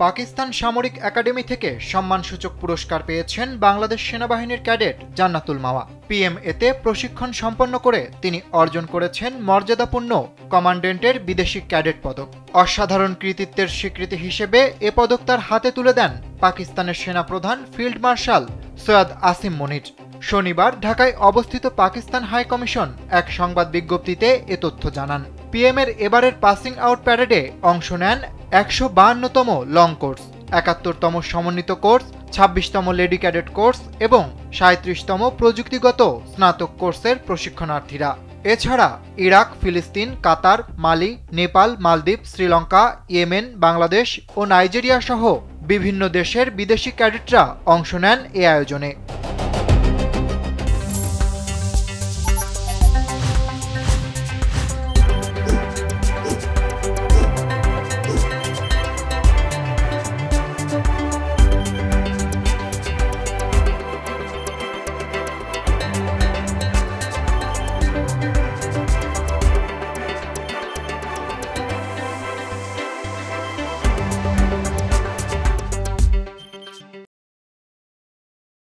পাকিস্তান সামরিক একাডেমি থেকে সম্মানসূচক পুরস্কার পেয়েছেন বাংলাদেশ সেনাবাহিনীর ক্যাডেট জান্নাতুল মাওয়া। পিএমএতে প্রশিক্ষণ সম্পন্ন করে তিনি অর্জন করেছেন মর্যাদাপূর্ণ কমান্ডেন্টের বিদেশি ক্যাডেট পদক। অসাধারণ কৃতিত্বের স্বীকৃতি হিসেবে এ পদক তার হাতে তুলে দেন পাকিস্তানের সেনাপ্রধান ফিল্ড মার্শাল সৈয়দ আসিম মনির। শনিবার ঢাকায় অবস্থিত পাকিস্তান হাই কমিশন এক সংবাদ বিজ্ঞপ্তিতে এ তথ্য জানান। পিএমের এবারের পাসিং আউট প্যারেডে অংশ নেন ১৫২তম লং কোর্স, ৭১তম সমন্বিত কোর্স, ২৬তম লেডি ক্যাডেট কোর্স এবং ৩৭তম প্রযুক্তিগত স্নাতক কোর্সের প্রশিক্ষণার্থীরা। এছাড়া ইরাক, ফিলিস্তিন, কাতার, মালি, নেপাল, মালদ্বীপ, শ্রীলঙ্কা, ইয়েমেন, বাংলাদেশ ও নাইজেরিয়া সহ বিভিন্ন দেশের বিদেশি ক্যাডেটরা অংশ নেন এ আয়োজনে।